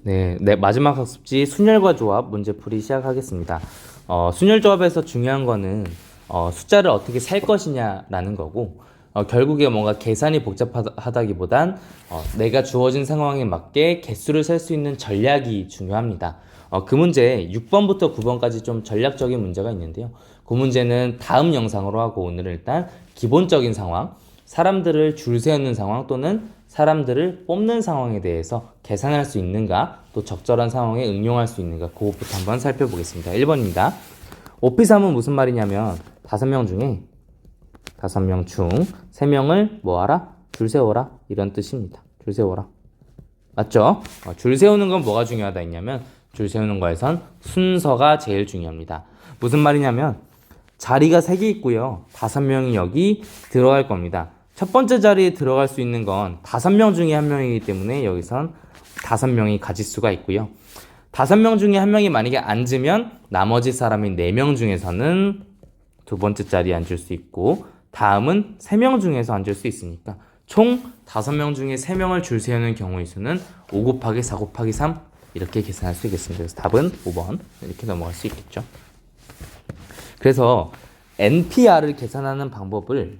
네, 마지막 학습지 순열과 조합 문제풀이 시작하겠습니다. 순열 조합에서 중요한 거는 숫자를 어떻게 살 것이냐라는 거고, 결국에 뭔가 계산이 복잡하다기보단 내가 주어진 상황에 맞게 개수를 셀 수 있는 전략이 중요합니다. 그 문제 6번부터 9번까지 좀 전략적인 문제가 있는데요. 그 문제는 다음 영상으로 하고, 오늘은 일단 기본적인 상황, 사람들을 줄 세우는 상황 또는 사람들을 뽑는 상황에 대해서 계산할 수 있는가, 또 적절한 상황에 응용할 수 있는가, 그것부터 한번 살펴보겠습니다. 1번입니다. 오피삼은 무슨 말이냐면 5명 중에 5명 중 3명을 뭐하라? 줄 세워라, 이런 뜻입니다. 줄 세워라. 맞죠? 줄 세우는 건 뭐가 중요하다 했냐면, 줄 세우는 거에선 순서가 제일 중요합니다. 무슨 말이냐면 자리가 3개 있고요. 5명이 여기 들어갈 겁니다. 첫 번째 자리에 들어갈 수 있는 건 5명 중에 1명이기 때문에 여기선 5명이 가질 수가 있고요. 5명 중에 1명이 만약에 앉으면 나머지 사람인 4명 중에서는 두 번째 자리에 앉을 수 있고, 다음은 3명 중에서 앉을 수 있으니까 총 5명 중에 3명을 줄 세우는 경우의 수는 5 곱하기 4 곱하기 3 이렇게 계산할 수 있겠습니다. 그래서 답은 5번 이렇게 넘어갈 수 있겠죠. 그래서 NPR을 계산하는 방법을,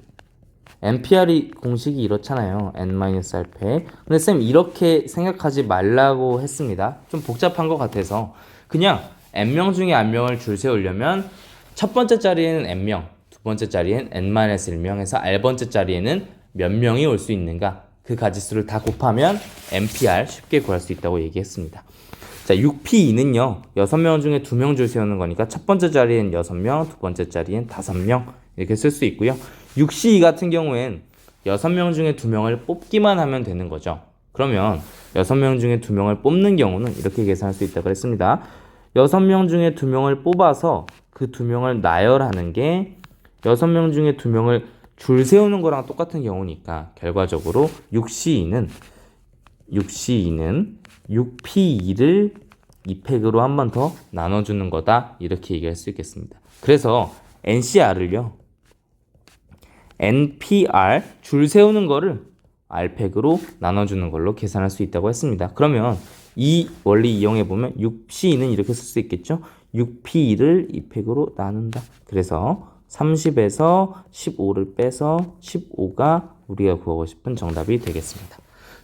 NPR이 공식이 이렇잖아요. N-R패. 근데 쌤 이렇게 생각하지 말라고 했습니다. 좀 복잡한 것 같아서 그냥 N명 중에 R명을 줄 세우려면 첫 번째 자리에는 N명, 두 번째 자리에는 N-1명 해서 R번째 자리에는 몇 명이 올 수 있는가, 그 가지수를 다 곱하면 NPR 쉽게 구할 수 있다고 얘기했습니다. 자, 6P2는요 6명 중에 2명 줄 세우는 거니까 첫 번째 자리엔 6명, 두 번째 자리엔 5명 이렇게 쓸 수 있고요. 6C2 같은 경우엔 6명 중에 2명을 뽑기만 하면 되는 거죠. 그러면 6명 중에 2명을 뽑는 경우는 이렇게 계산할 수 있다고 했습니다. 6명 중에 2명을 뽑아서 그 2명을 나열하는 게 6명 중에 2명을 줄 세우는 거랑 똑같은 경우니까, 결과적으로 6C2는 6P2를 2팩으로 한 번 더 나눠주는 거다, 이렇게 얘기할 수 있겠습니다. 그래서 NCR을요 NPR 줄 세우는 거를 R팩으로 나눠주는 걸로 계산할 수 있다고 했습니다. 그러면 이 원리 이용해보면 6C는 이렇게 쓸 수 있겠죠. 6P를 2팩으로 나눈다. 그래서 30에서 15를 빼서 15가 우리가 구하고 싶은 정답이 되겠습니다.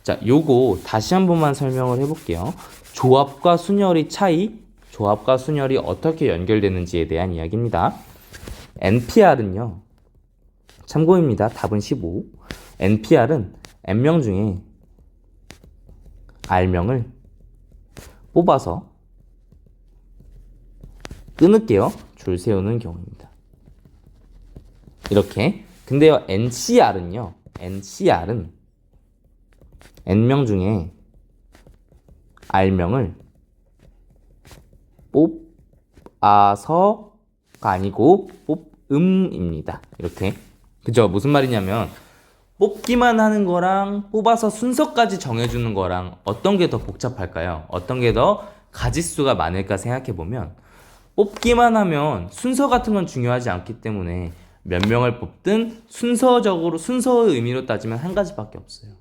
자, 요거 다시 한 번만 설명을 해볼게요. 조합과 순열의 차이, 조합과 순열이 어떻게 연결되는지에 대한 이야기입니다. NPR은요, 참고입니다. 답은 15. NPR은 N명 중에 R명을 뽑아서 끊을게요. 줄 세우는 경우입니다. 이렇게. 근데요, NCR은 N명 중에 R명을 뽑아서가 아니고 뽑음입니다. 이렇게. 그죠? 무슨 말이냐면 뽑기만 하는 거랑 뽑아서 순서까지 정해주는 거랑 어떤 게 더 복잡할까요? 어떤 게 더 가짓수가 많을까 생각해보면, 뽑기만 하면 순서 같은 건 중요하지 않기 때문에 몇 명을 뽑든 순서적으로, 순서의 의미로 따지면 한 가지밖에 없어요.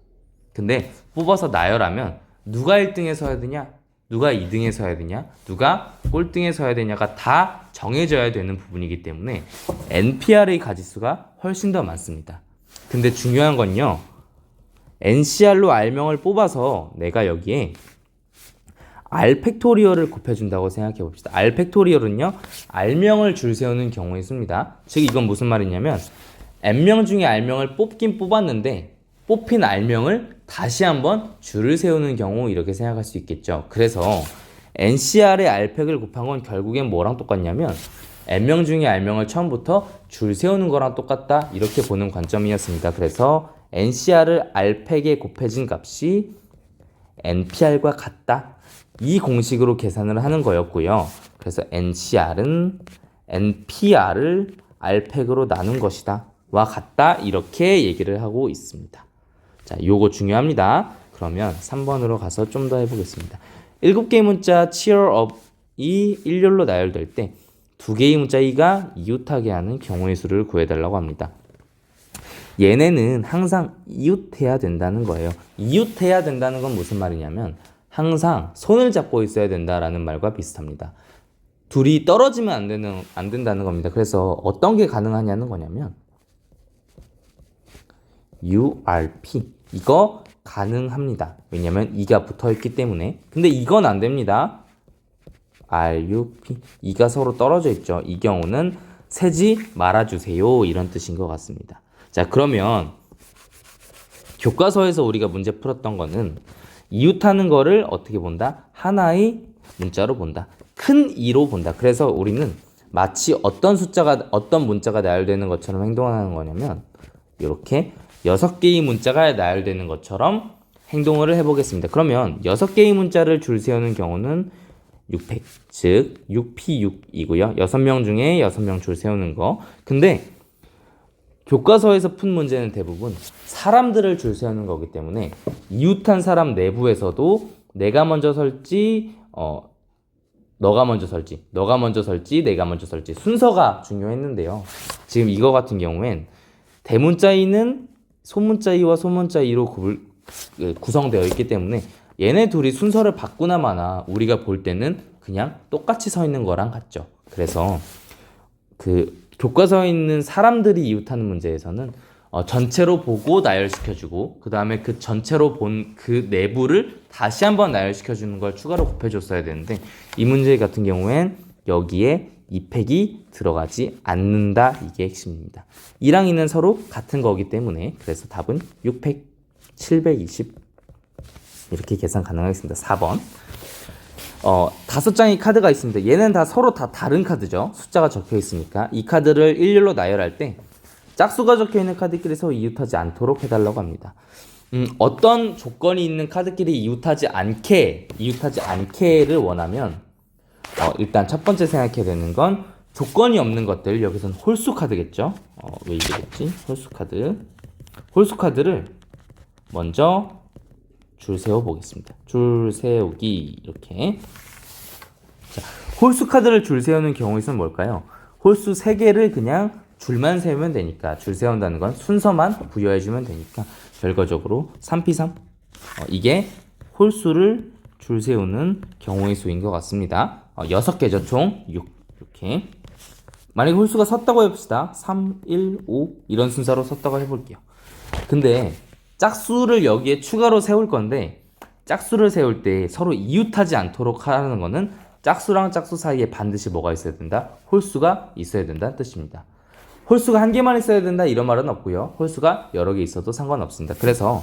근데 뽑아서 나열하면 누가 1등에 서야 되냐, 누가 2등에 서야 되냐, 누가 꼴등에 서야 되냐가 다 정해져야 되는 부분이기 때문에 NPR의 가지수가 훨씬 더 많습니다. 근데 중요한 건요, NCR로 R명을 뽑아서 내가 여기에 R팩토리얼을 곱해준다고 생각해 봅시다. R팩토리얼은요, R명을 줄 세우는 경우에 씁니다. 즉 이건 무슨 말이냐면, N명 중에 R명을 뽑긴 뽑았는데 뽑힌 R명을 다시 한번 줄을 세우는 경우, 이렇게 생각할 수 있겠죠. 그래서 NCR의 R팩을 곱한 건 결국엔 뭐랑 똑같냐면, N명 중에 R명을 처음부터 줄 세우는 거랑 똑같다, 이렇게 보는 관점이었습니다. 그래서 NCR을 R팩에 곱해진 값이 NPR과 같다, 이 공식으로 계산을 하는 거였고요. 그래서 NCR은 NPR을 R팩으로 나눈 것이다 와 같다, 이렇게 얘기를 하고 있습니다. 자, 요거 중요합니다. 그러면 3번으로 가서 좀 더 해보겠습니다. 7개의 문자 cheer up이 일렬로 나열될 때 2개의 문자 e가 이웃하게 하는 경우의 수를 구해달라고 합니다. 얘네는 항상 이웃해야 된다는 거예요. 이웃해야 된다는 건 무슨 말이냐면, 항상 손을 잡고 있어야 된다라는 말과 비슷합니다. 둘이 떨어지면 안 된다는 겁니다. 그래서 어떤 게 가능하냐는 거냐면 URP 이거 가능합니다. 왜냐면 이가 붙어 있기 때문에. 근데 이건 안 됩니다. RUP 이가 서로 떨어져 있죠. 이 경우는 세지 말아주세요 이런 뜻인 것 같습니다. 자, 그러면 교과서에서 우리가 문제 풀었던 거는 이웃하는 거를 어떻게 본다? 하나의 문자로 본다. 큰 이로 본다. 그래서 우리는 마치 어떤 문자가 나열되는 것처럼 행동하는 거냐면 이렇게 6개의 문자가 나열되는 것처럼 행동을 해보겠습니다. 그러면 6개의 문자를 줄 세우는 경우는 6팩, 즉 6P6이고요. 6명 중에 6명 줄 세우는 거. 근데 교과서에서 푼 문제는 대부분 사람들을 줄 세우는 거기 때문에 이웃한 사람 내부에서도 내가 먼저 설지, 너가 먼저 설지, 너가 먼저 설지, 내가 먼저 설지 순서가 중요했는데요. 지금 이거 같은 경우엔 대문자 이는 소문자 이와 소문자 이로 구성되어 있기 때문에 얘네 둘이 순서를 바꾸나 마나 우리가 볼 때는 그냥 똑같이 서 있는 거랑 같죠. 그래서 그 교과서에 있는 사람들이 이웃하는 문제에서는 전체로 보고 나열시켜주고 그 다음에 그 전체로 본 그 내부를 다시 한번 나열시켜주는 걸 추가로 곱해줬어야 되는데 이 문제 같은 경우엔 여기에 2팩이 들어가지 않는다. 이게 핵심입니다. 2랑 2는 서로 같은 거기 때문에 그래서 답은 6팩 720 이렇게 계산 가능하겠습니다. 4번 5장의 카드가 있습니다. 얘는 다 서로 다 다른 카드죠. 숫자가 적혀 있으니까 이 카드를 일렬로 나열할 때 짝수가 적혀 있는 카드끼리 서로 이웃하지 않도록 해달라고 합니다. 어떤 조건이 있는 카드끼리 이웃하지 않게를 원하면 일단 첫 번째 생각해야 되는 건 조건이 없는 것들. 여기서는 홀수 카드겠죠. 왜 이게겠지? 홀수 카드를 먼저 줄 세워 보겠습니다. 줄 세우기 이렇게. 자, 홀수 카드를 줄 세우는 경우에는 뭘까요? 홀수 3개를 그냥 줄만 세우면 되니까 줄 세운다는 건 순서만 부여해 주면 되니까 결과적으로 3P3 이게 홀수를 줄 세우는 경우의 수인 것 같습니다. 6개죠. 총 6 이렇게. 만약에 홀수가 섰다고 해봅시다. 3, 1, 5 이런 순서로 섰다고 해볼게요. 근데 짝수를 여기에 추가로 세울 건데 짝수를 세울 때 서로 이웃하지 않도록 하는 거는 짝수랑 짝수 사이에 반드시 뭐가 있어야 된다? 홀수가 있어야 된다는 뜻입니다. 홀수가 한 개만 있어야 된다 이런 말은 없고요. 홀수가 여러 개 있어도 상관없습니다. 그래서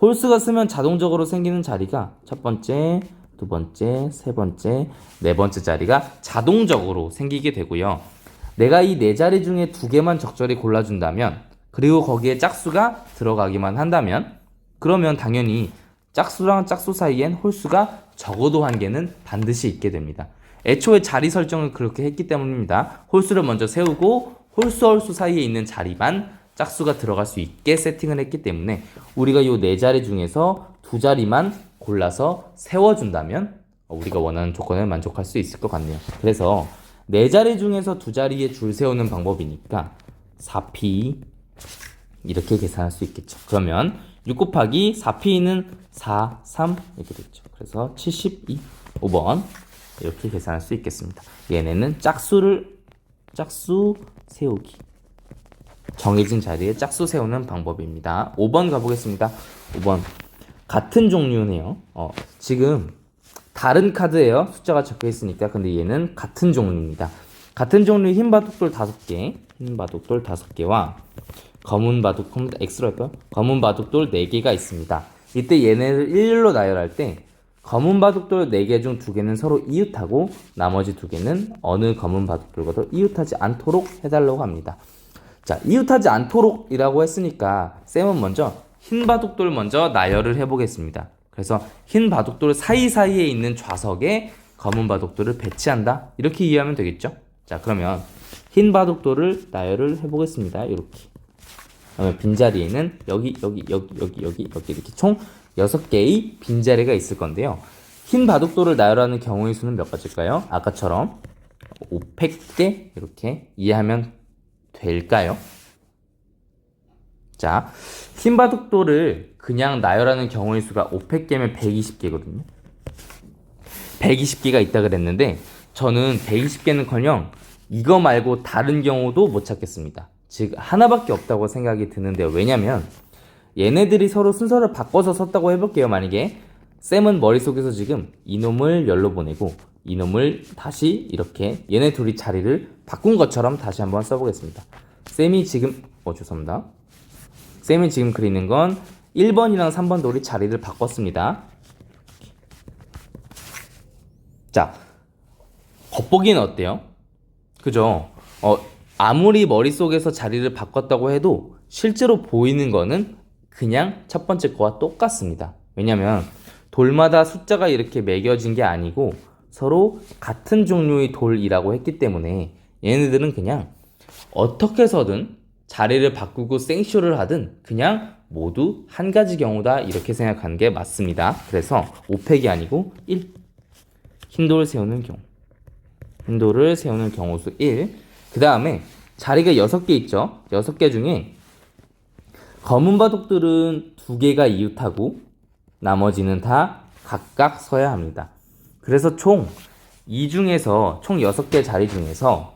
홀수가 쓰면 자동적으로 생기는 자리가 첫 번째, 두 번째, 세 번째, 네 번째 자리가 자동적으로 생기게 되고요. 내가 이 네 자리 중에 2개만 적절히 골라준다면 그리고 거기에 짝수가 들어가기만 한다면 그러면 당연히 짝수랑 짝수 사이엔 홀수가 적어도 1개는 반드시 있게 됩니다. 애초에 자리 설정을 그렇게 했기 때문입니다. 홀수를 먼저 세우고 홀수 사이에 있는 자리만 짝수가 들어갈 수 있게 세팅을 했기 때문에 우리가 이 4자리 중에서 2자리만 골라서 세워준다면 우리가 원하는 조건을 만족할 수 있을 것 같네요. 그래서 4자리 중에서 2자리에 줄 세우는 방법이니까 4P 이렇게 계산할 수 있겠죠. 그러면 6 곱하기 4P는 4, 3 이렇게 됐죠. 그래서 72, 5번 이렇게 계산할 수 있겠습니다. 얘네는 짝수 세우기 정해진 자리에 짝수 세우는 방법입니다. 5번 가보겠습니다. 5번 같은 종류네요. 지금 다른 카드예요. 숫자가 적혀 있으니까. 근데 얘는 같은 종류입니다. 같은 종류의 흰 바둑돌 5개와 검은 바둑돌 X로 할까요? 검은 바둑돌 4개가 있습니다. 이때 얘네를 일렬로 나열할 때 검은 바둑돌 4개 중 2개는 서로 이웃하고 나머지 2개는 어느 검은 바둑돌과도 이웃하지 않도록 해달라고 합니다. 자, 이웃하지 않도록 이라고 했으니까 쌤은 먼저 흰 바둑돌 먼저 나열을 해보겠습니다. 그래서 흰 바둑돌 사이사이에 있는 좌석에 검은 바둑돌을 배치한다. 이렇게 이해하면 되겠죠? 자, 그러면 흰 바둑돌을 나열을 해보겠습니다. 이렇게. 그러면 빈자리에는 여기 이렇게 총 6개의 빈자리가 있을 건데요. 흰 바둑돌을 나열하는 경우의 수는 몇 가지일까요? 아까처럼 500개 이렇게 이해하면 될까요? 자, 흰 바둑돌을 그냥 나열하는 경우의 수가 500개면 120개거든요. 120개가 있다 그랬는데 저는 120개는커녕 이거 말고 다른 경우도 못 찾겠습니다. 즉 하나밖에 없다고 생각이 드는데요. 왜냐면 얘네들이 서로 순서를 바꿔서 썼다고 해볼게요. 만약에 쌤은 머릿속에서 지금 이놈을 열로 보내고 이놈을 다시 이렇게 얘네 둘이 자리를 바꾼 것처럼 다시 한번 써보겠습니다. 쌤이 지금 죄송합니다. 쌤이 지금 그리는 건 1번이랑 3번 돌이 자리를 바꿨습니다. 자, 겉보기는 어때요? 그죠? 아무리 머릿속에서 자리를 바꿨다고 해도 실제로 보이는 거는 그냥 첫 번째 거와 똑같습니다. 왜냐면 돌마다 숫자가 이렇게 매겨진 게 아니고 서로 같은 종류의 돌이라고 했기 때문에 얘네들은 그냥 어떻게 해서든 자리를 바꾸고 생쇼를 하든 그냥 모두 한 가지 경우다 이렇게 생각하는 게 맞습니다. 그래서 5팩이 아니고 1. 흰돌을 세우는 경우. 흰돌을 세우는 경우 수 1. 그 다음에 자리가 6개 있죠. 6개 중에 검은 바둑들은 2개가 이웃하고 나머지는 다 각각 서야 합니다. 그래서 총 6개 자리 중에서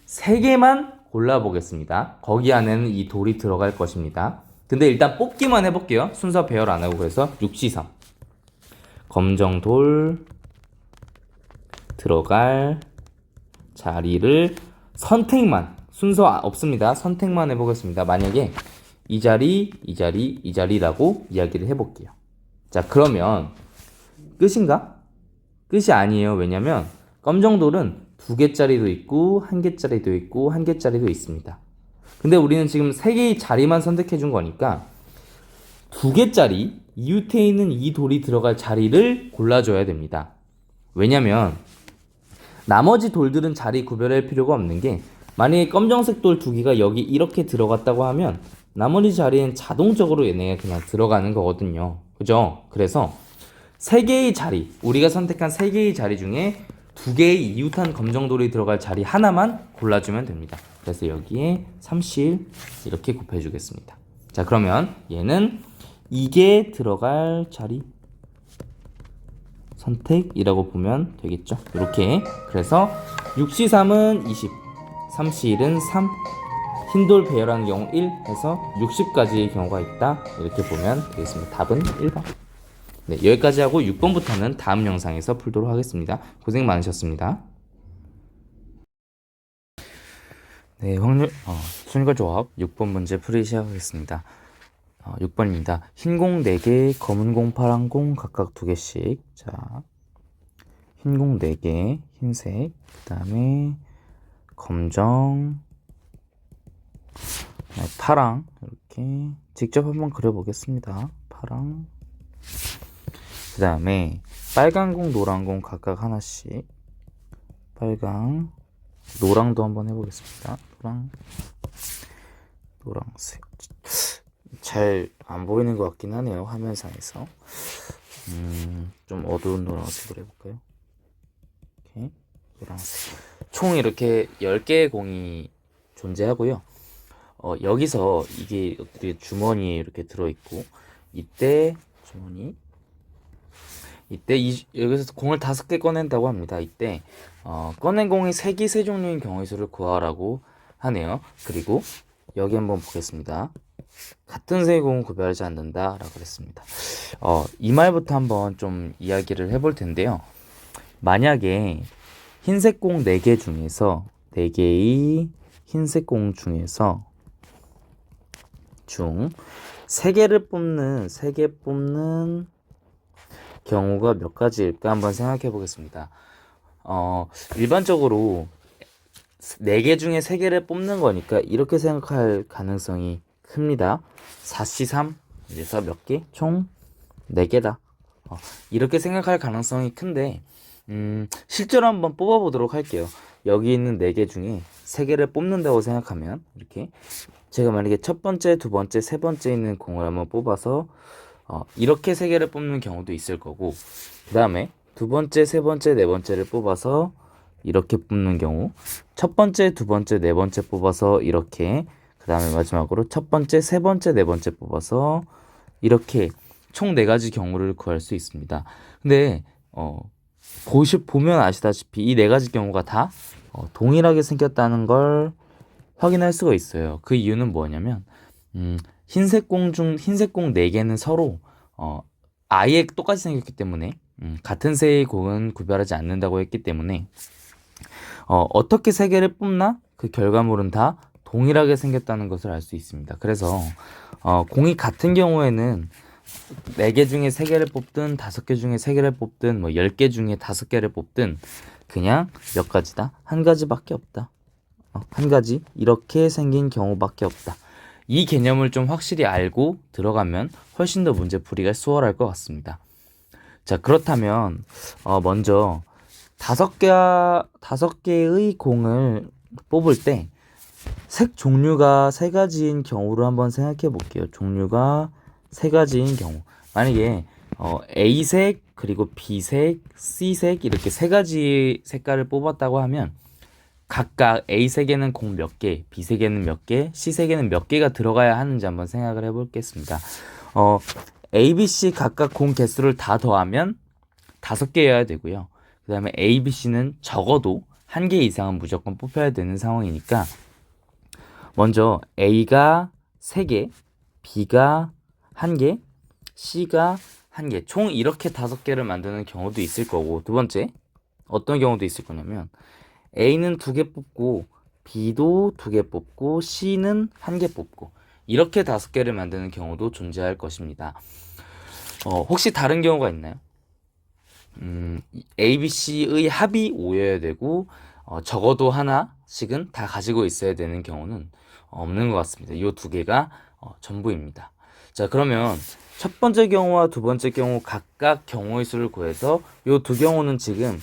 3개만 골라보겠습니다. 거기 안에는 이 돌이 들어갈 것입니다. 근데 일단 뽑기만 해볼게요. 순서 배열 안 하고. 그래서 6C3 검정돌 들어갈 자리를 선택만, 순서 없습니다. 선택만 해보겠습니다. 만약에 이 자리라고 이야기를 해볼게요. 자, 그러면 끝인가? 끝이 아니에요. 왜냐면 검정돌은 2개짜리도 있고 1개짜리도 있고 1개짜리도 있습니다. 근데 우리는 지금 3개의 자리만 선택해 준 거니까 2개짜리 이웃에 있는 이 돌이 들어갈 자리를 골라줘야 됩니다. 왜냐면 나머지 돌들은 자리 구별할 필요가 없는 게 만약에 검정색 돌 2개가 여기 이렇게 들어갔다고 하면 나머지 자리엔 자동적으로 얘네가 그냥 들어가는 거거든요. 그죠? 그래서 3개의 자리, 우리가 선택한 3개의 자리 중에 2개의 이웃한 검정돌이 들어갈 자리 하나만 골라주면 됩니다. 그래서 여기에 3실 이렇게 곱해주겠습니다. 자, 그러면 얘는 이게 들어갈 자리 선택이라고 보면 되겠죠. 이렇게. 그래서 6C3은 20, 3C1은 3, 흰돌 배열하는 경우 1 해서 60가지의 경우가 있다. 이렇게 보면 되겠습니다. 답은 1번. 네, 여기까지 하고 6번부터는 다음 영상에서 풀도록 하겠습니다. 고생 많으셨습니다. 네, 순위과 조합 6번 문제 풀이 시작하겠습니다. 6번입니다. 흰 공 4개, 검은 공, 파란 공 각각 2개씩. 자, 흰 공 4개, 흰색, 그 다음에 검정, 파랑, 이렇게 직접 한번 그려보겠습니다. 파랑, 그 다음에 빨간 공, 노란 공 각각 하나씩. 빨강, 노랑도 한번 해보겠습니다. 노랑색. 잘 안 보이는 것 같긴 하네요. 화면상에서. 좀 어두운 노란색으로 해볼까요? 이렇게 노란색. 총 이렇게 10개의 공이 존재하고요. 여기서 이게 주머니에 이렇게 들어있고, 이때 주머니, 여기서 공을 5개 꺼낸다고 합니다. 이때 꺼낸 공이 색이 세 종류인 경우의 수를 구하라고 하네요. 그리고 여기 한번 보겠습니다. 같은 색의 공은 구별하지 않는다 라고 했습니다. 이 말부터 한번 좀 이야기를 해볼 텐데요. 만약에 흰색 공 4개 중에서 4개의 흰색 공 중에서 3개 뽑는 경우가 몇 가지일까 한번 생각해 보겠습니다. 일반적으로 4개 중에 3개를 뽑는 거니까 이렇게 생각할 가능성이 큽니다. 4C3 그래서 몇 개? 총 4개다. 이렇게 생각할 가능성이 큰데 실제로 한번 뽑아보도록 할게요. 여기 있는 4개 중에 3개를 뽑는다고 생각하면 이렇게 제가 만약에 첫 번째, 두 번째, 세 번째 있는 공을 한번 뽑아서 이렇게 3개를 뽑는 경우도 있을 거고, 그 다음에 두 번째, 세 번째, 네 번째를 뽑아서 이렇게 뽑는 경우, 첫 번째, 두 번째, 네 번째 뽑아서 이렇게, 그 다음에 마지막으로 첫 번째, 세 번째, 네 번째 뽑아서 이렇게 총 4가지 경우를 구할 수 있습니다. 근데 어, 보면 아시다시피 이 네 가지 경우가 다 동일하게 생겼다는 걸 확인할 수가 있어요. 그 이유는 뭐냐면 흰색 공 4개는 서로 아예 똑같이 생겼기 때문에 같은 새의 공은 구별하지 않는다고 했기 때문에 어떻게 3개를 뽑나 그 결과물은 다 동일하게 생겼다는 것을 알 수 있습니다. 그래서 공이 같은 경우에는 4개 중에 3개를 뽑든 5개 중에 3개를 뽑든 뭐 10개 중에 5개를 뽑든 그냥 몇 가지다? 한 가지밖에 없다. 한 가지 이렇게 생긴 경우밖에 없다. 이 개념을 좀 확실히 알고 들어가면 훨씬 더 문제 풀이가 수월할 것 같습니다. 자, 그렇다면 먼저 5개의 공을 뽑을 때 색 종류가 3가지인 경우를 한번 생각해 볼게요. 종류가 3가지인 경우. 만약에 A색, 그리고 B색, C색 이렇게 3가지 색깔을 뽑았다고 하면 각각 A색에는 공 몇 개, B색에는 몇 개, C색에는 몇 개가 들어가야 하는지 한번 생각을 해보겠습니다. A, B, C 각각 공 개수를 다 더하면 5개여야 되고요. 그 다음에 A, B, C는 적어도 1개 이상은 무조건 뽑혀야 되는 상황이니까 먼저 A가 3개, B가 1개, C가 1개, 총 이렇게 5개를 만드는 경우도 있을 거고, 두 번째 어떤 경우도 있을 거냐면 A는 2개 뽑고 B도 2개 뽑고 C는 1개 뽑고 이렇게 5개를 만드는 경우도 존재할 것입니다. 혹시 다른 경우가 있나요? A, B, C의 합이 5여야 되고 적어도 하나씩은 다 가지고 있어야 되는 경우는 없는 것 같습니다. 이 2개가 전부입니다. 자, 그러면 첫 번째 경우와 두 번째 경우 각각 경우의 수를 구해서 이 2경우는 지금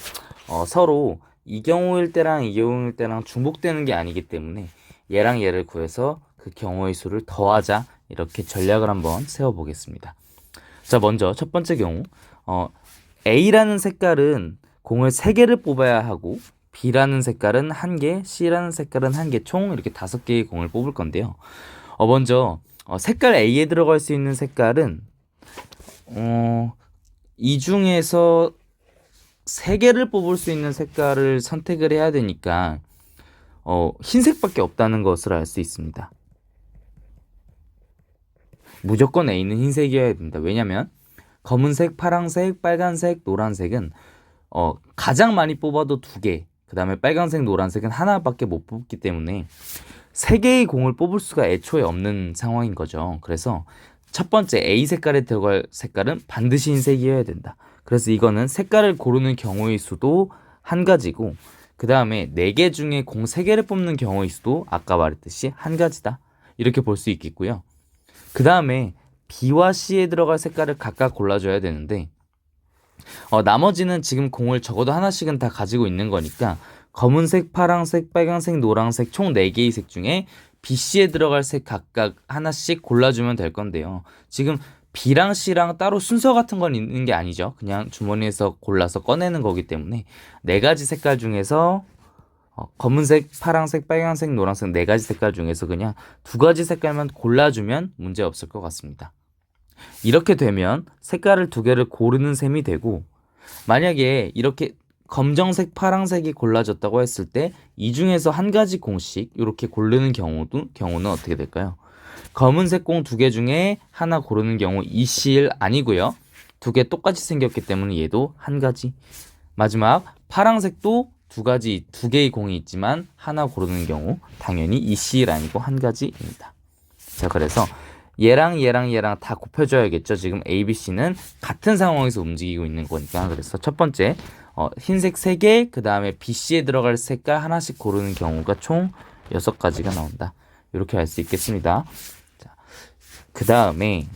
서로 이 경우일 때랑 이 경우일 때랑 중복되는 게 아니기 때문에 얘랑 얘를 구해서 그 경우의 수를 더하자, 이렇게 전략을 한번 세워보겠습니다. 자, 먼저 첫 번째 경우 A라는 색깔은 공을 3개를 뽑아야 하고 B라는 색깔은 1개, C라는 색깔은 1개, 총 이렇게 5개의 공을 뽑을 건데요. 먼저 색깔 A에 들어갈 수 있는 색깔은 이 중에서 3개를 뽑을 수 있는 색깔을 선택을 해야 되니까 흰색밖에 없다는 것을 알 수 있습니다. 무조건 A는 흰색이어야 된다. 왜냐면 검은색, 파란색, 빨간색, 노란색은 가장 많이 뽑아도 2개, 그 다음에 빨간색, 노란색은 하나밖에 못 뽑기 때문에 3개의 공을 뽑을 수가 애초에 없는 상황인 거죠. 그래서 첫 번째 A 색깔에 들어갈 색깔은 반드시 흰색이어야 된다. 그래서 이거는 색깔을 고르는 경우의 수도 한 가지고, 그 다음에 4개 중에 공 3개를 뽑는 경우의 수도 아까 말했듯이 한 가지다, 이렇게 볼 수 있겠고요. 그 다음에 B와 C에 들어갈 색깔을 각각 골라줘야 되는데 나머지는 지금 공을 적어도 하나씩은 다 가지고 있는 거니까 검은색, 파란색, 빨간색, 노란색 총 4개의 색 중에 B, C에 들어갈 색 각각 하나씩 골라주면 될 건데요. 지금 B랑 C랑 따로 순서 같은 건 있는 게 아니죠. 그냥 주머니에서 골라서 꺼내는 거기 때문에 4가지 색깔 중에서 검은색, 파란색, 빨간색, 노란색 4가지 색깔 중에서 그냥 2가지 색깔만 골라주면 문제 없을 것 같습니다. 이렇게 되면 색깔을 2개를 고르는 셈이 되고, 만약에 이렇게 검정색, 파란색이 골라졌다고 했을 때 이 중에서 한 가지 공씩 이렇게 고르는 경우는 어떻게 될까요? 검은색 공 2개 중에 하나 고르는 경우 이 C일 아니고요. 2개 똑같이 생겼기 때문에 얘도 한 가지. 마지막 파란색도 2개의 공이 있지만 하나 고르는 경우 당연히 이 C일 아니고 한 가지입니다. 자, 그래서 얘랑 다 곱해줘야겠죠. 지금 A, B, C는 같은 상황에서 움직이고 있는 거니까. 그래서 첫 번째 흰색 3개, 그 다음에 B, C에 들어갈 색깔 하나씩 고르는 경우가 총 6가지가 나온다. 이렇게 알 수 있겠습니다. 그 다음에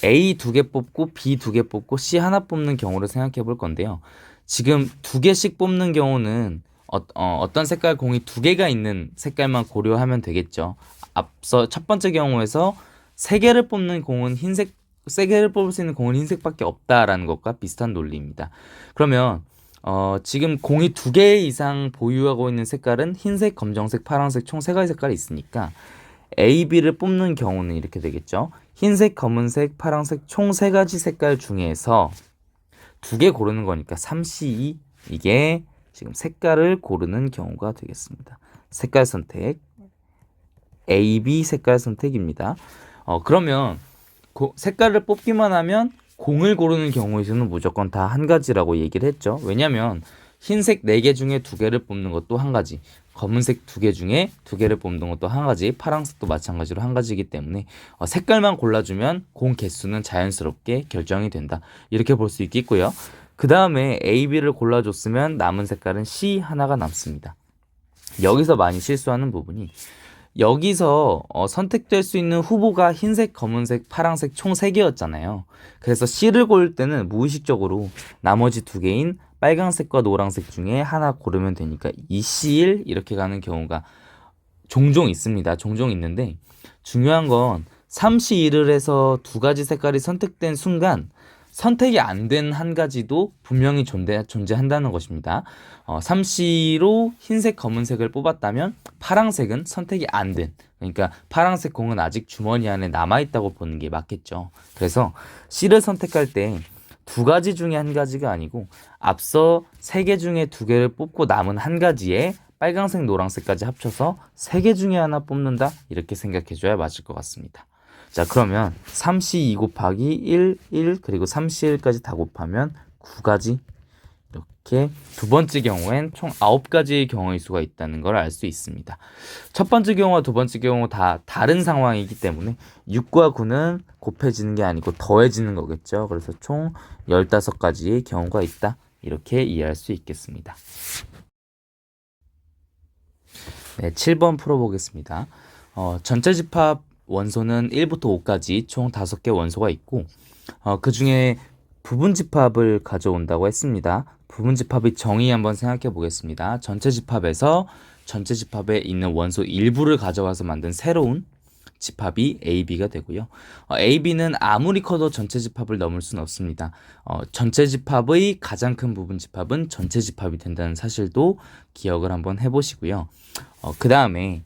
A 2개 뽑고 B 2개 뽑고 C 하나 뽑는 경우를 생각해 볼 건데요. 지금 2개씩 뽑는 경우는 어떤 색깔 공이 2개가 있는 색깔만 고려하면 되겠죠. 앞서 첫 번째 경우에서 3개를 뽑는 공은 흰색, 3개를 뽑을 수 있는 공은 흰색밖에 없다라는 것과 비슷한 논리입니다. 그러면 지금 공이 2개 이상 보유하고 있는 색깔은 흰색, 검정색, 파란색 총 3가지 색깔이 있으니까 A, B를 뽑는 경우는 이렇게 되겠죠. 흰색, 검은색, 파란색 총 3가지 색깔 중에서 두 개 고르는 거니까 3C2 이게 지금 색깔을 고르는 경우가 되겠습니다. 색깔 선택 A, B 색깔 선택입니다. 그러면 색깔을 뽑기만 하면 공을 고르는 경우에서는 무조건 다 한 가지라고 얘기를 했죠. 왜냐면 흰색 4개 중에 2개를 뽑는 것도 한 가지, 검은색 2개 중에 2개를 뽑는 것도 한 가지, 파란색도 마찬가지로 한 가지이기 때문에 색깔만 골라주면 공 개수는 자연스럽게 결정이 된다. 이렇게 볼 수 있겠고요. 그 다음에 A, B를 골라줬으면 남은 색깔은 C 하나가 남습니다. 여기서 많이 실수하는 부분이 여기서 선택될 수 있는 후보가 흰색, 검은색, 파란색 총 3개였잖아요. 그래서 C를 고를 때는 무의식적으로 나머지 2개인 빨강색과 노란색 중에 하나 고르면 되니까 2C1 이렇게 가는 경우가 종종 있습니다. 종종 있는데 중요한 건 3C1을 해서 2가지 색깔이 선택된 순간 선택이 안 된 한 가지도 분명히 존재한다는 것입니다. 3C로 흰색, 검은색을 뽑았다면 파란색은 선택이 안 된, 그러니까 파란색 공은 아직 주머니 안에 남아있다고 보는 게 맞겠죠. 그래서 C를 선택할 때 2가지 중에 한 가지가 아니고 앞서 3개 중에 2개를 뽑고 남은 한 가지에 빨강색, 노란색까지 합쳐서 3개 중에 하나 뽑는다, 이렇게 생각해줘야 맞을 것 같습니다. 자, 그러면 3C2 곱하기 1, 1 그리고 3C1까지 다 곱하면 9가지, 이렇게 두 번째 경우엔 총 9가지의 경우의 수가 있다는 걸 알 수 있습니다. 첫 번째 경우와 두 번째 경우 다 다른 상황이기 때문에 6과 9는 곱해지는 게 아니고 더해지는 거겠죠. 그래서 총 15가지의 경우가 있다, 이렇게 이해할 수 있겠습니다. 네, 7번 풀어보겠습니다. 전체 집합 원소는 1부터 5까지 총 5개 원소가 있고 그 중에 부분 집합을 가져온다고 했습니다. 부분 집합의 정의 한번 생각해 보겠습니다. 전체 집합에서 전체 집합에 있는 원소 일부를 가져와서 만든 새로운 집합이 AB가 되고요. AB는 아무리 커도 전체 집합을 넘을 수는 없습니다. 전체 집합의 가장 큰 부분 집합은 전체 집합이 된다는 사실도 기억을 한번 해보시고요. 그 다음에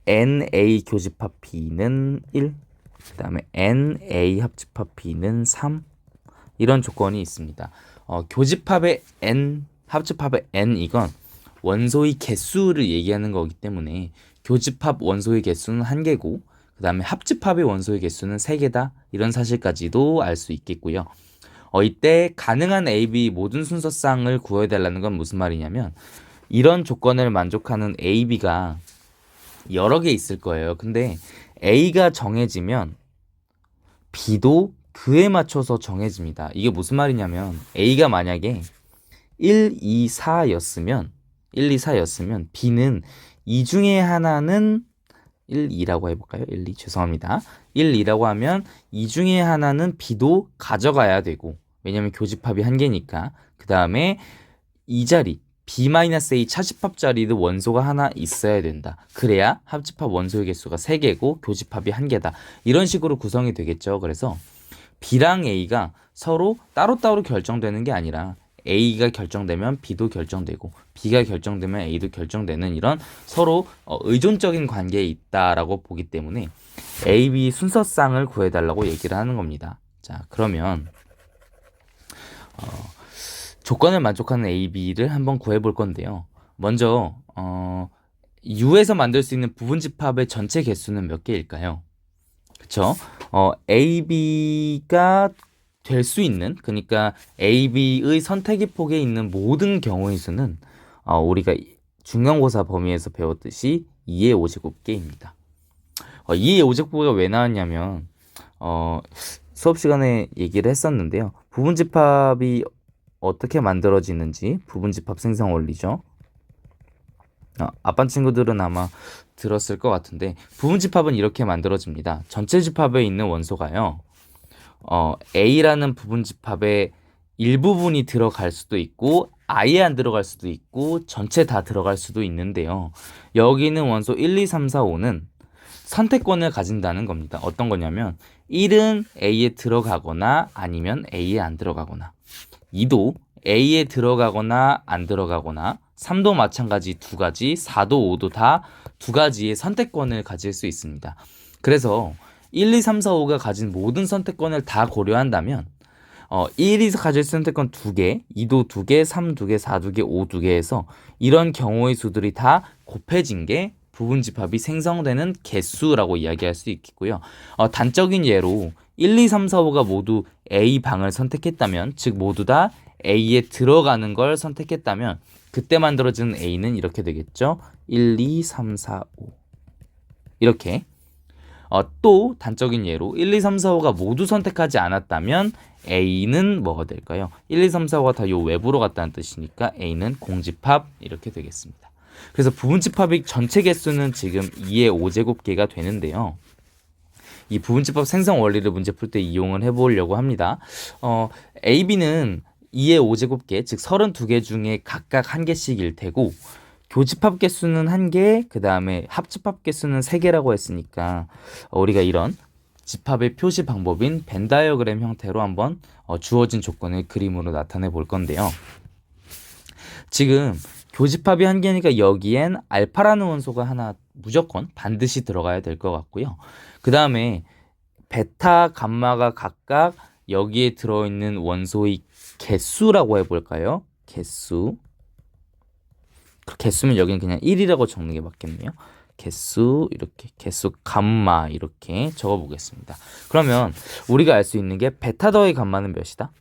NA 교집합 B는 1, 그 다음에 NA 합집합 B는 3, 이런 조건이 있습니다. 교집합의 N, 합집합의 N, 이건 원소의 개수를 얘기하는 거기 때문에 교집합 원소의 개수는 1개고 그 다음에 합집합의 원소의 개수는 3개다, 이런 사실까지도 알 수 있겠고요. 이때 가능한 AB 모든 순서쌍을 구해달라는 건 무슨 말이냐면 이런 조건을 만족하는 AB가 여러 개 있을 거예요. 근데 A가 정해지면 B도 그에 맞춰서 정해집니다. 이게 무슨 말이냐면 A가 만약에 1, 2, 4였으면 B는 이 중에 하나는 1, 2라고 해볼까요? 1, 2 죄송합니다. 1, 2라고 하면 이 중에 하나는 B도 가져가야 되고, 왜냐면 교집합이 1개니까. 그 다음에 이 자리 B-A 차집합 자리도 원소가 하나 있어야 된다. 그래야 합집합 원소의 개수가 3개고 교집합이 1개다. 이런 식으로 구성이 되겠죠. 그래서 B랑 A가 서로 따로따로 결정되는 게 아니라 A가 결정되면 B도 결정되고 B가 결정되면 A도 결정되는 이런 서로 의존적인 관계에 있다라고 보기 때문에 A, B 순서쌍을 구해달라고 얘기를 하는 겁니다. 자, 그러면 조건을 만족하는 A, B를 한번 구해볼 건데요. 먼저 U에서 만들 수 있는 부분 집합의 전체 개수는 몇 개일까요? 그쵸? A, B가 될 수 있는, 그러니까 A, B의 선택의 폭에 있는 모든 경우의 수는 우리가 중간고사 범위에서 배웠듯이 2의 5제곱개입니다. 2의 5제곱개가 왜 나왔냐면 수업 시간에 얘기를 했었는데요. 부분 집합이 어떻게 만들어지는지, 부분 집합 생성 원리죠. 아빠 친구들은 아마 들었을 것 같은데 부분 집합은 이렇게 만들어집니다. 전체 집합에 있는 원소가요, A라는 부분 집합의 일부분이 들어갈 수도 있고 아예 안 들어갈 수도 있고 전체 다 들어갈 수도 있는데요. 여기 있는 원소 1, 2, 3, 4, 5는 선택권을 가진다는 겁니다. 어떤 거냐면 1은 A에 들어가거나 아니면 A에 안 들어가거나, 2도 A에 들어가거나 안 들어가거나, 3도 마찬가지 2가지, 4도 5도 다 2가지의 선택권을 가질 수 있습니다. 그래서 1, 2, 3, 4, 5가 가진 모든 선택권을 다 고려한다면 1이 가질 선택권 2개, 2도 2개, 3 2개, 4 2개, 5 2개에서 이런 경우의 수들이 다 곱해진 게 부분집합이 생성되는 개수라고 이야기할 수 있겠고요. 단적인 예로 1, 2, 3, 4, 5가 모두 A 방을 선택했다면, 즉 모두 다 A에 들어가는 걸 선택했다면 그때 만들어지는 A는 이렇게 되겠죠. 1, 2, 3, 4, 5 이렇게. 또 단적인 예로 1, 2, 3, 4, 5가 모두 선택하지 않았다면 A는 뭐가 될까요? 1, 2, 3, 4, 5가 다 요 외부로 갔다는 뜻이니까 A는 공집합 이렇게 되겠습니다. 그래서 부분집합의 전체 개수는 지금 2의 5제곱개가 되는데요. 이 부분집합 생성 원리를 문제 풀 때 이용을 해보려고 합니다. A, B는 2의 5제곱개, 즉 32개 중에 각각 한 개씩일 테고 교집합 개수는 1개, 그 다음에 합집합 개수는 3개라고 했으니까 우리가 이런 집합의 표시 방법인 벤 다이어그램 형태로 한번 주어진 조건을 그림으로 나타내 볼 건데요. 지금 교집합이 1개니까 여기엔 알파라는 원소가 하나 무조건 반드시 들어가야 될 것 같고요. 그 다음에 베타, 감마가 각각 여기에 들어있는 원소의 개수라고 해볼까요? 개수면 여기는 그냥 1이라고 적는 게 맞겠네요. 개수 이렇게, 개수 감마 이렇게 적어보겠습니다. 그러면 우리가 알 수 있는 게 베타 더하기 감마는 몇이다?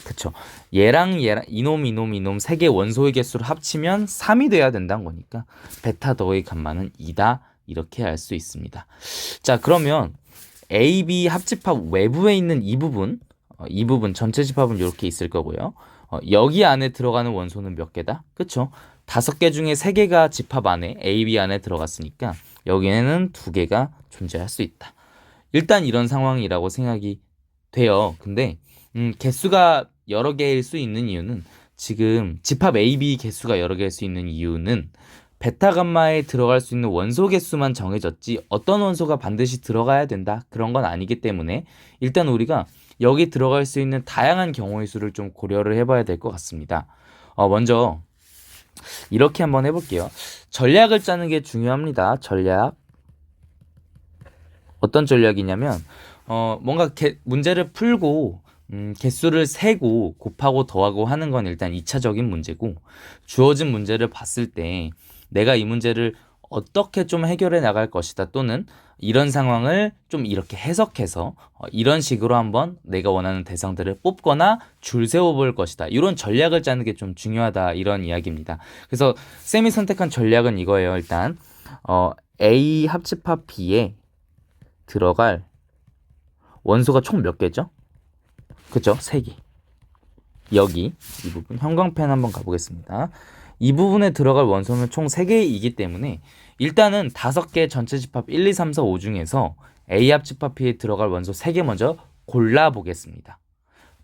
그쵸. 얘랑 이놈 세 개 원소의 개수를 합치면 3이 돼야 된다는 거니까 베타 더하기 감마는 2다 이렇게 알 수 있습니다. 자, 그러면 A, B 합집합 외부에 있는 이 부분 전체 집합은 이렇게 있을 거고요. 여기 안에 들어가는 원소는 몇 개다? 그쵸? 5개 중에 3개가 집합 안에 A, B 안에 들어갔으니까 여기에는 2개가 존재할 수 있다. 일단 이런 상황이라고 생각이 돼요. 근데 개수가 여러 개일 수 있는 이유는, 지금 집합 A, B 개수가 여러 개일 수 있는 이유는 베타 감마에 들어갈 수 있는 원소 개수만 정해졌지 어떤 원소가 반드시 들어가야 된다 그런 건 아니기 때문에 일단 우리가 여기 들어갈 수 있는 다양한 경우의 수를 좀 고려를 해봐야 될 것 같습니다. 먼저 이렇게 한번 해볼게요. 전략을 짜는 게 중요합니다. 전략. 어떤 전략이냐면 뭔가 문제를 풀고 개수를 세고 곱하고 더하고 하는 건 일단 2차적인 문제고, 주어진 문제를 봤을 때 내가 이 문제를 어떻게 좀 해결해 나갈 것이다, 또는 이런 상황을 좀 이렇게 해석해서 이런 식으로 한번 내가 원하는 대상들을 뽑거나 줄 세워 볼 것이다, 이런 전략을 짜는 게 좀 중요하다, 이런 이야기입니다. 그래서 쌤이 선택한 전략은 이거예요. 일단 A 합집합 B에 들어갈 원소가 총 몇 개죠? 그죠? 3개. 여기 이 부분 형광펜 한번 가보겠습니다. 이 부분에 들어갈 원소는 총 3개이기 때문에 일단은 5개 전체 집합 1, 2, 3, 4, 5 중에서 A 합집합 B에 들어갈 원소 3개 먼저 골라보겠습니다.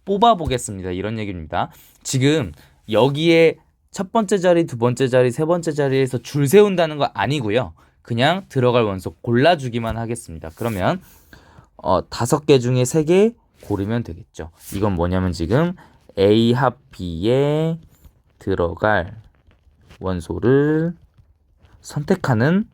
뽑아보겠습니다. 이런 얘기입니다. 지금 여기에 첫 번째 자리, 두 번째 자리, 세 번째 자리에서 줄 세운다는 거 아니고요. 그냥 들어갈 원소 골라주기만 하겠습니다. 그러면 5개 중에 3개 고르면 되겠죠. 이건 뭐냐면 지금 A 합 B에 들어갈 원소를 선택하는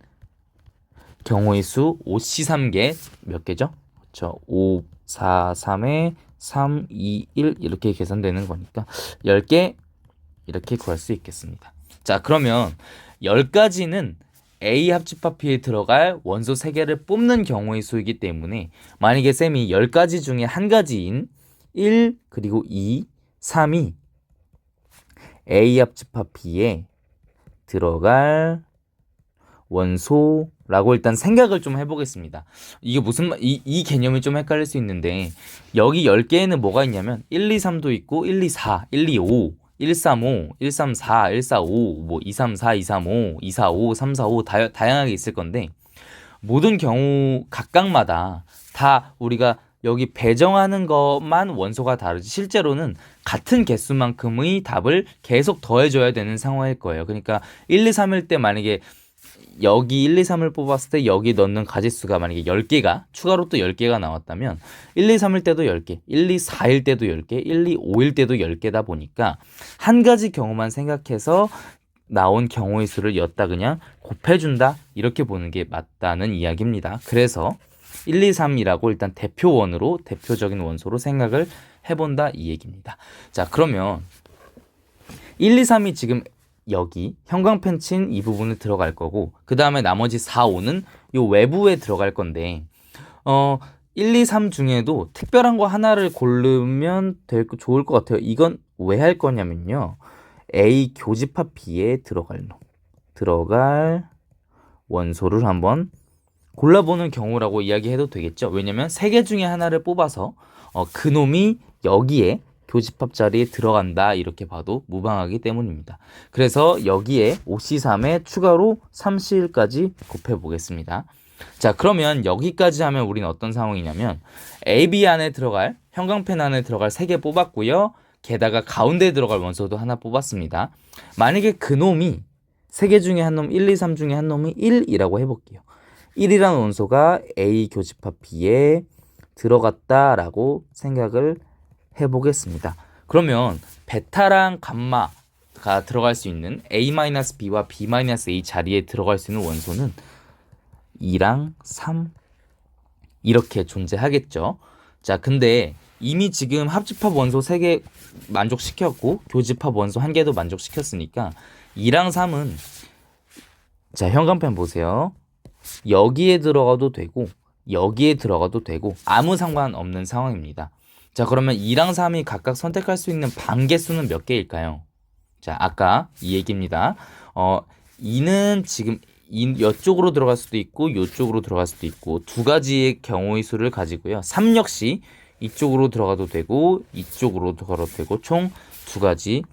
경우의 수 5C3개 몇 개죠? 그렇죠. 5, 4, 3에 3, 2, 1 이렇게 계산되는 거니까 10개 이렇게 구할 수 있겠습니다. 자, 그러면 10가지는 A 합집합 B에 들어갈 원소 3개를 뽑는 경우의 수이기 때문에 만약에 쌤이 10가지 중에 한 가지인 1 그리고 2, 3이 A 합집합 B에 들어갈 원소라고 일단 생각을 좀 해보겠습니다. 이게 무슨 이 개념이 좀 헷갈릴 수 있는데, 여기 10개에는 뭐가 있냐면 1, 2, 3도 있고 1, 2, 4, 1, 2, 5 135, 134, 145, 뭐 234, 235, 245, 345 다양하게 있을 건데, 모든 경우 각각마다 다 우리가 여기 배정하는 것만 원소가 다르지 실제로는 같은 개수만큼의 답을 계속 더해줘야 되는 상황일 거예요. 그러니까 1, 2, 3일 때 만약에 여기 1, 2, 3을 뽑았을 때 여기 넣는 가지수가 만약에 10개가 추가로 또 10개가 나왔다면 1, 2, 3일 때도 10개, 1, 2, 4일 때도 10개, 1, 2, 5일 때도 10개다 보니까 한 가지 경우만 생각해서 나온 경우의 수를 엿다 그냥 곱해준다, 이렇게 보는 게 맞다는 이야기입니다. 그래서 1, 2, 3이라고 일단 대표원으로 대표적인 원소로 생각을 해본다 이 얘기입니다. 자, 그러면 1, 2, 3이 지금 여기 형광펜 친 이 부분에 들어갈 거고 그 다음에 나머지 4, 5는 요 외부에 들어갈 건데 1, 2, 3 중에도 특별한 거 하나를 고르면 좋을 것 같아요. 이건 왜 할 거냐면요. A 교집합 B에 들어갈 원소를 한번 골라보는 경우라고 이야기해도 되겠죠. 왜냐면 세 개 중에 하나를 뽑아서 그놈이 여기에 교집합 자리에 들어간다 이렇게 봐도 무방하기 때문입니다. 그래서 여기에 5C3에 추가로 3C1까지 곱해보겠습니다. 자, 그러면 여기까지 하면 우리는 어떤 상황이냐면 AB 안에 들어갈 형광펜 안에 들어갈 3개 뽑았고요. 게다가 가운데에 들어갈 원소도 하나 뽑았습니다. 만약에 그놈이 3개 중에 한 놈, 1, 2, 3 중에 한 놈이 1이라고 해볼게요. 1이라는 원소가 A 교집합 B에 들어갔다라고 생각을 해보겠습니다. 그러면 베타랑 감마가 들어갈 수 있는 A-B와 B-A 자리에 들어갈 수 있는 원소는 2랑 3 이렇게 존재하겠죠. 자, 근데 이미 지금 합집합 원소 3개 만족시켰고 교집합 원소 1개도 만족시켰으니까 2랑 3은 자, 형광펜 보세요. 여기에 들어가도 되고 여기에 들어가도 되고 아무 상관없는 상황입니다. 자, 그러면 2랑 3이 각각 선택할 수 있는 반개수는 몇 개일까요? 자, 아까 이 얘기입니다. 2는 지금 이쪽으로 들어갈 수도 있고 이쪽으로 들어갈 수도 있고 두 가지의 경우의 수를 가지고요. 3 역시 이쪽으로 들어가도 되고 이쪽으로 들어가도 되고 총 두 가지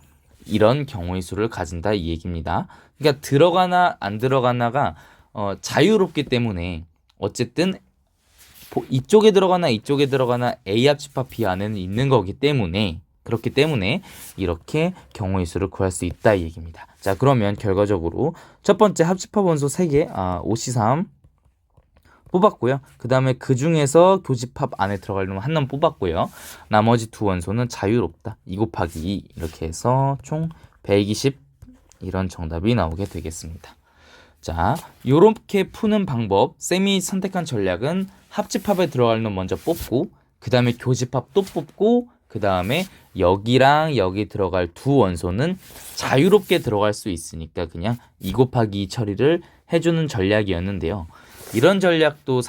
이런 경우의 수를 가진다 이 얘기입니다. 그러니까 들어가나 안 들어가나가 자유롭기 때문에 어쨌든 이쪽에 들어가나 이쪽에 들어가나 A 합집합 B 안에는 있는 거기 때문에 그렇기 때문에 이렇게 경우의 수를 구할 수 있다 이 얘기입니다. 자, 그러면 결과적으로 첫 번째 합집합 원소 3개 5C3 뽑았고요. 그 다음에 그 중에서 교집합 안에 들어갈 놈 한 놈 뽑았고요. 나머지 두 원소는 자유롭다 2 곱하기 2 이렇게 해서 총 120 이런 정답이 나오게 되겠습니다. 자, 요렇게 푸는 방법 쌤이 선택한 전략은 합집합에 들어갈 놈 먼저 뽑고 그 다음에 교집합 또 뽑고 그 다음에 여기랑 여기 들어갈 두 원소는 자유롭게 들어갈 수 있으니까 그냥 2 곱하기 2 처리를 해주는 전략이었는데요. 이런 전략도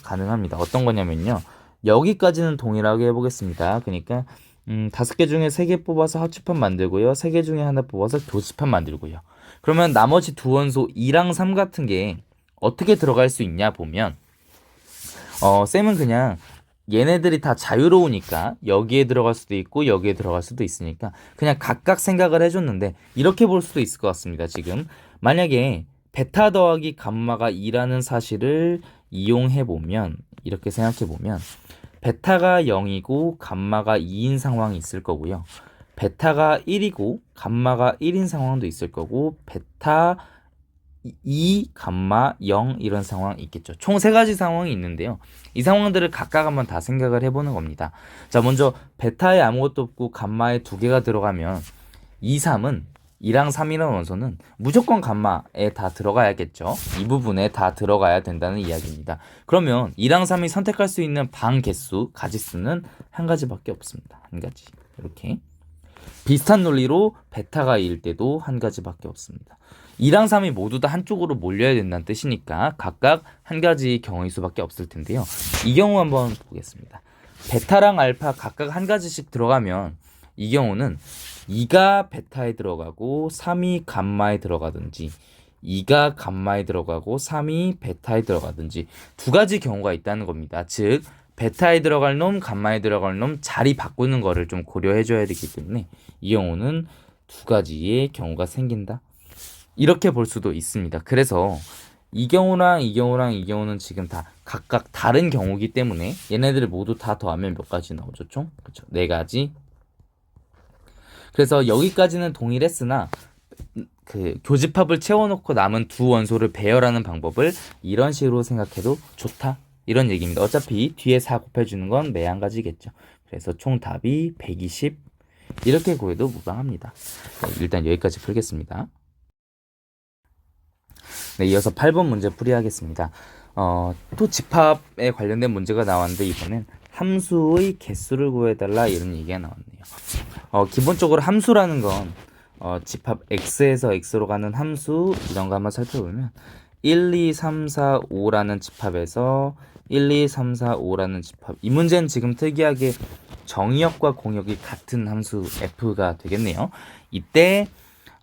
가능합니다. 어떤 거냐면요. 여기까지는 동일하게 해보겠습니다. 그러니까 5개 중에 3개 뽑아서 합집합 만들고요. 3개 중에 하나 뽑아서 교집합 만들고요. 그러면 나머지 두 원소 2랑 3 같은 게 어떻게 들어갈 수 있냐 보면 쌤은 그냥 얘네들이 다 자유로우니까 여기에 들어갈 수도 있고 여기에 들어갈 수도 있으니까 그냥 각각 생각을 해줬는데 이렇게 볼 수도 있을 것 같습니다. 지금 만약에 베타 더하기 감마가 2라는 사실을 이용해보면 이렇게 생각해보면 베타가 0이고 감마가 2인 상황이 있을 거고요. 베타가 1이고 감마가 1인 상황도 있을 거고 베타 2, 감마 0 이런 상황이 있겠죠. 총 3가지 상황이 있는데요. 이 상황들을 각각 한번 다 생각을 해보는 겁니다. 자, 먼저 베타에 아무것도 없고 감마에 2개가 들어가면 2, 3은 2랑 3이라는 원소는 무조건 감마에 다 들어가야겠죠. 이 부분에 다 들어가야 된다는 이야기입니다. 그러면 2랑 3이 선택할 수 있는 방 개수, 가지수는 한 가지밖에 없습니다. 한 가지. 이렇게. 비슷한 논리로 베타가 2일 때도 한 가지밖에 없습니다. 2랑 3이 모두 다 한쪽으로 몰려야 된다는 뜻이니까 각각 한 가지 경우의 수밖에 없을 텐데요. 이 경우 한번 보겠습니다. 베타랑 알파 각각 한 가지씩 들어가면 이 경우는 2가 베타에 들어가고 3이 감마에 들어가든지 2가 감마에 들어가고 3이 베타에 들어가든지 두 가지 경우가 있다는 겁니다. 즉 베타에 들어갈 놈, 감마에 들어갈 놈 자리 바꾸는 거를 좀 고려해 줘야 되기 때문에 이 경우는 두 가지의 경우가 생긴다. 이렇게 볼 수도 있습니다. 그래서 이 경우랑 이 경우랑 이 경우는 지금 다 각각 다른 경우이기 때문에 얘네들을 모두 다 더하면 몇 가지 나오죠? 총? 그렇죠. 4가지. 그래서 여기까지는 동일했으나 그 교집합을 채워놓고 남은 두 원소를 배열하는 방법을 이런 식으로 생각해도 좋다. 이런 얘기입니다. 어차피 뒤에 4 곱해주는 건 매한 가지겠죠. 그래서 총 답이 120 이렇게 구해도 무방합니다. 네, 일단 여기까지 풀겠습니다. 네, 이어서 8번 문제 풀이하겠습니다. 또 집합에 관련된 문제가 나왔는데 이번엔 함수의 개수를 구해달라 이런 얘기가 나왔네요. 기본적으로 함수라는 건 집합 x에서 x로 가는 함수 이런 거 한번 살펴보면 1, 2, 3, 4, 5라는 집합에서 1, 2, 3, 4, 5라는 집합. 이 문제는 지금 특이하게 정의역과 공역이 같은 함수 f가 되겠네요. 이때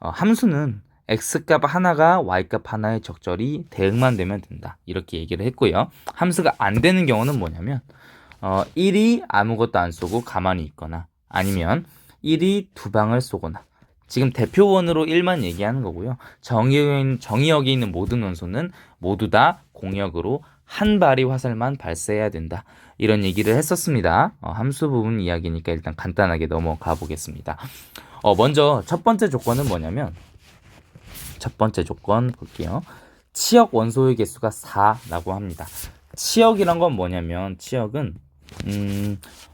함수는 x값 하나가 y값 하나의 적절히 대응만 되면 된다. 이렇게 얘기를 했고요. 함수가 안 되는 경우는 뭐냐면 1이 아무것도 안 쏘고 가만히 있거나 아니면 1이 두 방을 쏘거나 지금 대표원으로 1만 얘기하는 거고요. 정의역에 있는 모든 원소는 모두 다 공역으로 한 발의 화살만 발사해야 된다. 이런 얘기를 했었습니다. 함수 부분 이야기니까 일단 간단하게 넘어가 보겠습니다. 먼저 첫 번째 조건은 뭐냐면 첫 번째 조건 볼게요. 치역 원소의 개수가 4라고 합니다. 치역이란 건 뭐냐면 치역은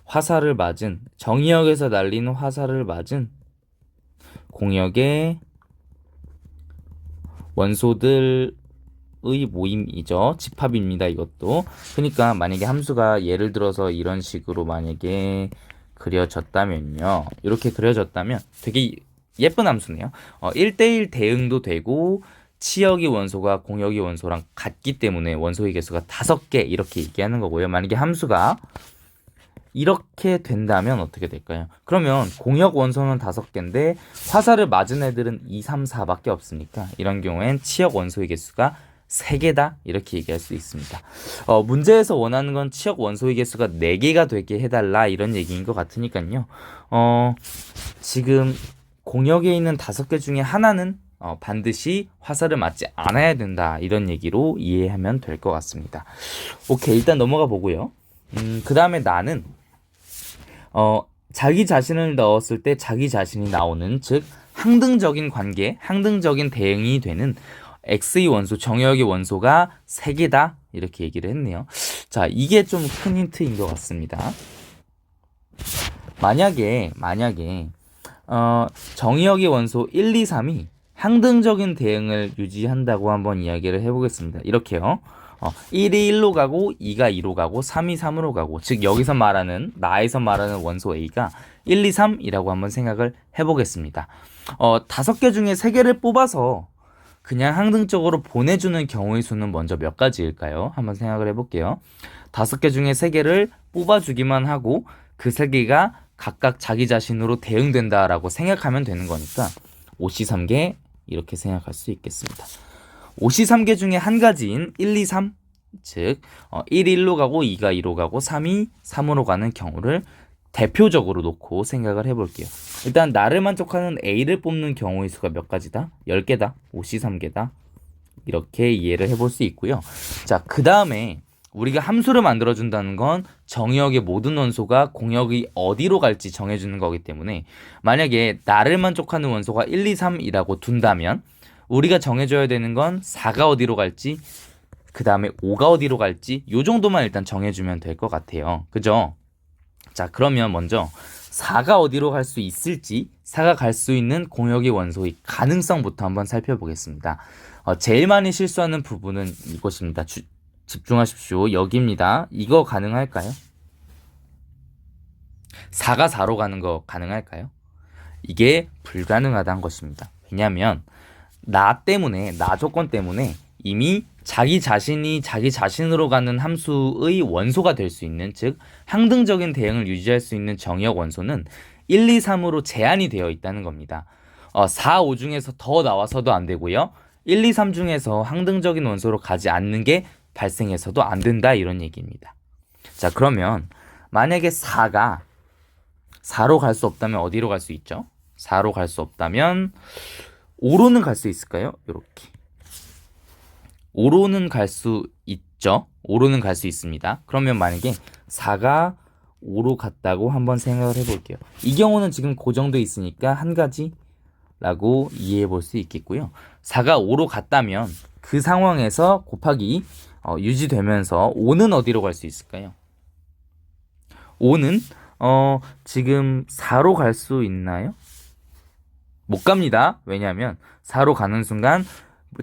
화살을 맞은 정의역에서 날리는 화살을 맞은 공역의 원소들의 모임이죠. 집합입니다. 이것도. 그러니까 만약에 함수가 예를 들어서 이런 식으로 만약에 그려졌다면요. 이렇게 그려졌다면 되게 예쁜 함수네요. 1대1 대응도 되고 치역의 원소가 공역의 원소랑 같기 때문에 원소의 개수가 5개 이렇게 얘기하는 거고요. 만약에 함수가 이렇게 된다면 어떻게 될까요? 그러면 공역 원소는 5개인데 화살을 맞은 애들은 2, 3, 4밖에 없으니까 이런 경우엔 치역 원소의 개수가 3개다 이렇게 얘기할 수 있습니다. 문제에서 원하는 건 치역 원소의 개수가 4개가 되게 해달라 이런 얘기인 것 같으니까요. 지금 공역에 있는 5개 중에 하나는 반드시 화살을 맞지 않아야 된다 이런 얘기로 이해하면 될 것 같습니다. 오케이, 일단 넘어가 보고요. 그 다음에 나는 자기 자신을 넣었을 때 자기 자신이 나오는 즉 항등적인 관계, 항등적인 대응이 되는 x의 원소, 정의역의 원소가 3개다 이렇게 얘기를 했네요. 자, 이게 좀 큰 힌트인 것 같습니다. 만약에 정의역의 원소 1, 2, 3이 항등적인 대응을 유지한다고 한번 이야기를 해보겠습니다. 이렇게요. 1이 1로 가고 2가 2로 가고 3이 3으로 가고 즉 여기서 말하는 나에서 말하는 원소 A가 1, 2, 3이라고 한번 생각을 해보겠습니다. 5개 중에 3개를 뽑아서 그냥 항등적으로 보내주는 경우의 수는 먼저 몇 가지일까요? 한번 생각을 해볼게요. 5개 중에 3개를 뽑아주기만 하고 그 3개가 각각 자기 자신으로 대응된다라고 생각하면 되는 거니까 5C3개 이렇게 생각할 수 있겠습니다. 5C3개 중에 한 가지인 1, 2, 3 즉 1이 1로 가고 2가 2로 가고 3이 3으로 가는 경우를 대표적으로 놓고 생각을 해볼게요. 일단 나를 만족하는 A를 뽑는 경우의 수가 몇 가지다? 10개다. 5C3개다. 이렇게 이해를 해볼 수 있고요. 자, 그 다음에 우리가 함수를 만들어준다는 건 정의역의 모든 원소가 공역이 어디로 갈지 정해주는 거기 때문에 만약에 나를 만족하는 원소가 1, 2, 3이라고 둔다면 우리가 정해줘야 되는 건 4가 어디로 갈지 그 다음에 5가 어디로 갈지 요 정도만 일단 정해주면 될 것 같아요. 그죠? 자, 그러면 먼저 4가 어디로 갈 수 있을지 4가 갈 수 있는 공역의 원소의 가능성부터 한번 살펴보겠습니다. 제일 많이 실수하는 부분은 이것입니다. 집중하십시오. 여기입니다. 이거 가능할까요? 4가 4로 가는 거 가능할까요? 이게 불가능하다는 것입니다. 왜냐하면 나 조건 때문에 이미 자기 자신이 자기 자신으로 가는 함수의 원소가 될 수 있는 즉 항등적인 대응을 유지할 수 있는 정의역 원소는 1, 2, 3으로 제한이 되어 있다는 겁니다. 4, 5 중에서 더 나와서도 안 되고요. 1, 2, 3 중에서 항등적인 원소로 가지 않는 게 발생해서도 안 된다 이런 얘기입니다. 자, 그러면 만약에 4가 4로 갈 수 없다면 어디로 갈 수 있죠? 4로 갈 수 없다면 5로는 갈 수 있을까요? 이렇게 5로는 갈 수 있죠. 5로는 갈 수 있습니다. 그러면 만약에 4가 5로 갔다고 한번 생각을 해볼게요. 이 경우는 지금 고정돼 있으니까 한 가지라고 이해해 볼 수 있겠고요. 4가 5로 갔다면 그 상황에서 곱하기 유지되면서 5는 어디로 갈 수 있을까요? 5는 지금 4로 갈 수 있나요? 못 갑니다. 왜냐하면 4로 가는 순간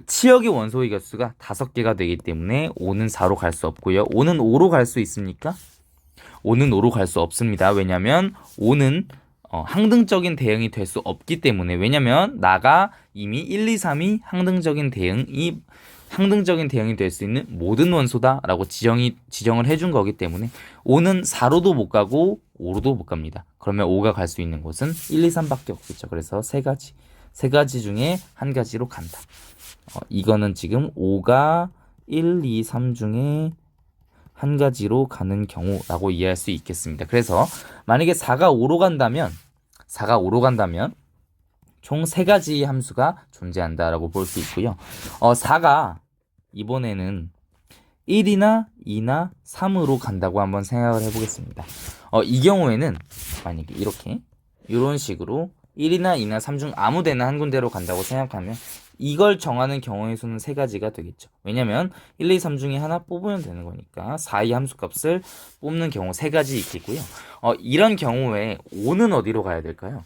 치역의 원소의 개수가 5개가 되기 때문에 5는 4로 갈 수 없고요. 5는 5로 갈 수 있습니까? 5는 5로 갈 수 없습니다. 왜냐면 5는 항등적인 대응이 될 수 없기 때문에, 왜냐면 나가 이미 1, 2, 3이 항등적인 대응이 될 수 있는 모든 원소다라고 지정을 해준 거기 때문에 5는 4로도 못 가고 5로도 못 갑니다. 그러면 5가 갈 수 있는 곳은 1, 2, 3밖에 없겠죠. 그래서 세 가지 중에 한 가지로 간다. 이거는 지금 5가 1, 2, 3 중에 한 가지로 가는 경우라고 이해할 수 있겠습니다. 그래서 만약에 4가 5로 간다면 총 3가지 함수가 존재한다라고 볼 수 있고요. 4가 이번에는 1이나 2나 3으로 간다고 한번 생각을 해보겠습니다. 이 경우에는 만약에 이런 식으로 1이나 2나 3 중 아무 데나 한 군데로 간다고 생각하면 이걸 정하는 경우의 수는 3가지가 되겠죠. 왜냐면 1, 2, 3 중에 하나 뽑으면 되는 거니까 4, 2 함수값을 뽑는 경우 3가지 있겠고요. 이런 경우에 5는 어디로 가야 될까요?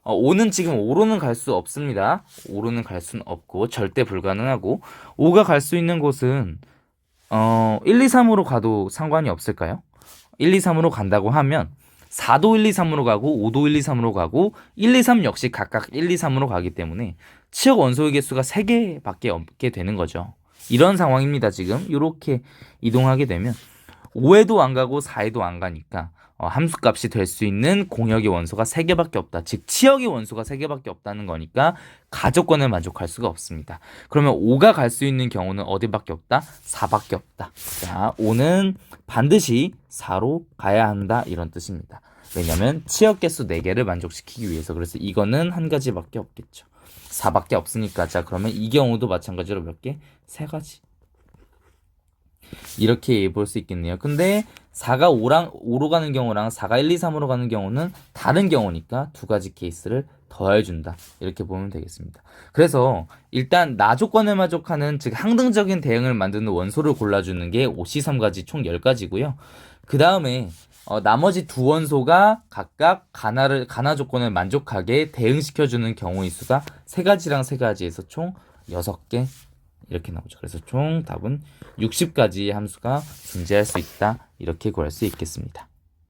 5는 지금 5로는 갈 수 없습니다. 5로는 갈 수는 없고 절대 불가능하고 5가 갈 수 있는 곳은 1, 2, 3으로 가도 상관이 없을까요? 1, 2, 3으로 간다고 하면 4도 1, 2, 3으로 가고 5도 1, 2, 3으로 가고 1, 2, 3 역시 각각 1, 2, 3으로 가기 때문에 치역 원소의 개수가 3개밖에 없게 되는 거죠. 이런 상황입니다. 지금 이렇게 이동하게 되면 5에도 안 가고 4에도 안 가니까 함수값이 될 수 있는 공역의 원소가 3개밖에 없다. 즉 치역의 원소가 3개밖에 없다는 거니까 가족권을 만족할 수가 없습니다. 그러면 5가 갈 수 있는 경우는 어디밖에 없다? 4밖에 없다. 자, 5는 반드시 4로 가야 한다, 이런 뜻입니다. 왜냐면 치역 개수 4개를 만족시키기 위해서. 그래서 이거는 한 가지밖에 없겠죠. 4밖에 없으니까. 자, 그러면 이 경우도 마찬가지로 몇 개? 3가지. 이렇게 볼 수 있겠네요. 근데 4가 5로 가는 경우랑 4가 1, 2, 3으로 가는 경우는 다른 경우니까 2가지 케이스를 더해준다. 이렇게 보면 되겠습니다. 그래서 일단 나 조건을 만족하는, 즉 항등적인 대응을 만드는 원소를 골라주는 게 OC3가지 총 10가지고요. 그 다음에 나머지 두 원소가 각각 가나 조건을 만족하게 대응시켜주는 경우의 수가 3가지랑 3가지에서 총 6개 이렇게 나오죠. 그래서 총 답은 60가지의 함수가 존재할 수 있다, 이렇게 구할 수 있겠습니다.